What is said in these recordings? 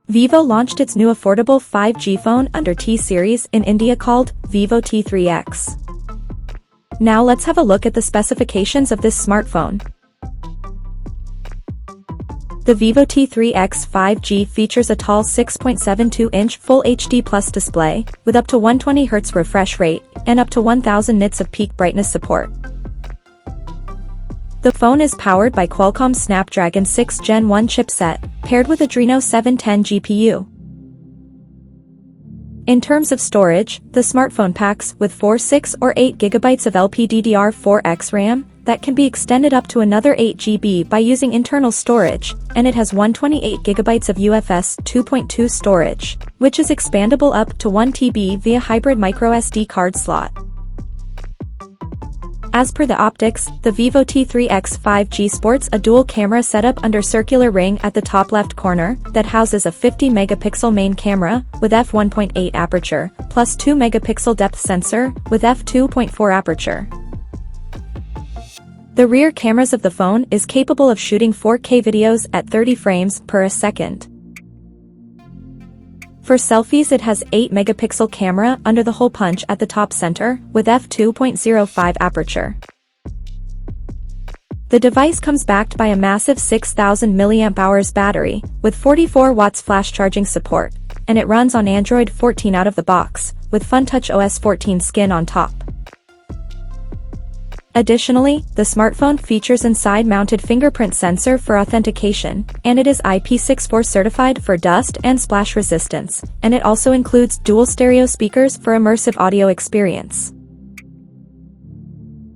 Vivo launched its new affordable 5G phone under T-series in India called Vivo T3x. Now let's have a look at the specifications of this smartphone. The Vivo T3x 5G features a tall 6.72-inch Full HD Plus display, with up to 120Hz refresh rate, and up to 1000 nits of peak brightness support. The phone is powered by Qualcomm's Snapdragon 6 Gen 1 chipset, paired with Adreno 710 GPU. In terms of storage, the smartphone packs with 4, 6, or 8 GB of LPDDR4X RAM, that can be extended up to another 8 GB by using internal storage, and it has 128 GB of UFS 2.2 storage, which is expandable up to 1 TB via hybrid microSD card slot. As per the optics, the Vivo T3x 5G sports a dual camera setup under circular ring at the top left corner that houses a 50-megapixel main camera with f1.8 aperture, plus 2-megapixel depth sensor with f2.4 aperture. The rear cameras of the phone is capable of shooting 4K videos at 30 frames per second. For selfies, it has 8-megapixel camera under the hole punch at the top center, with f2.05 aperture. The device comes backed by a massive 6000 mAh battery, with 44 watts flash charging support, and it runs on Android 14 out of the box, with FunTouch OS 14 skin on top. Additionally, the smartphone features inside-mounted fingerprint sensor for authentication, and it is IP64 certified for dust and splash resistance, and it also includes dual stereo speakers for immersive audio experience.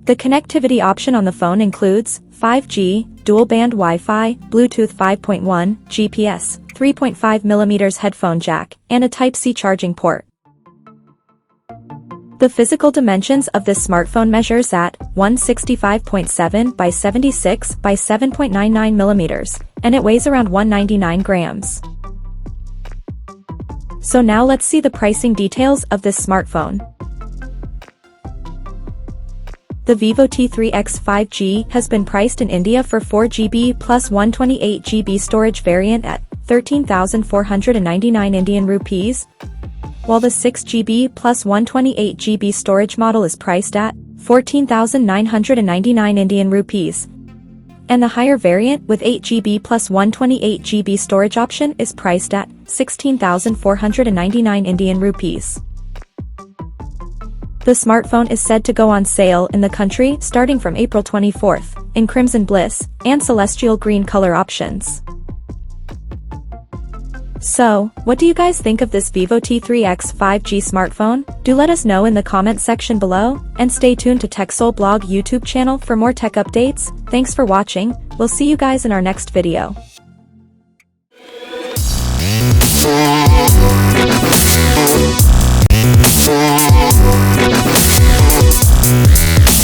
The connectivity option on the phone includes 5G, dual-band Wi-Fi, Bluetooth 5.1, GPS, 3.5mm headphone jack, and a Type-C charging port. The physical dimensions of this smartphone measures at 165.7 by 76 by 7.99 millimeters, and it weighs around 199 grams. So now let's see the pricing details of this smartphone. The Vivo T3x 5G has been priced in India for 4GB plus 128GB storage variant at 13,499 Indian rupees, while the 6GB plus 128GB storage model is priced at 14,999 Indian rupees, and the higher variant with 8GB plus 128GB storage option is priced at 16,499 Indian rupees. The smartphone is said to go on sale in the country starting from April 24th, in Crimson Bliss and Celestial Green color options. So, what do you guys think of this Vivo T3x 5G smartphone? Do let us know in the comment section below, and stay tuned to TechSole Blog YouTube channel for more tech updates. Thanks for watching, we'll see you guys in our next video.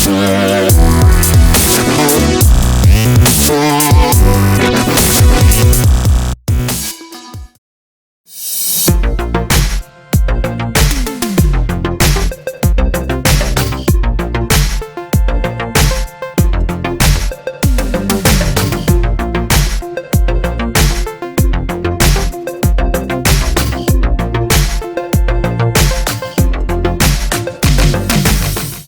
Yeah.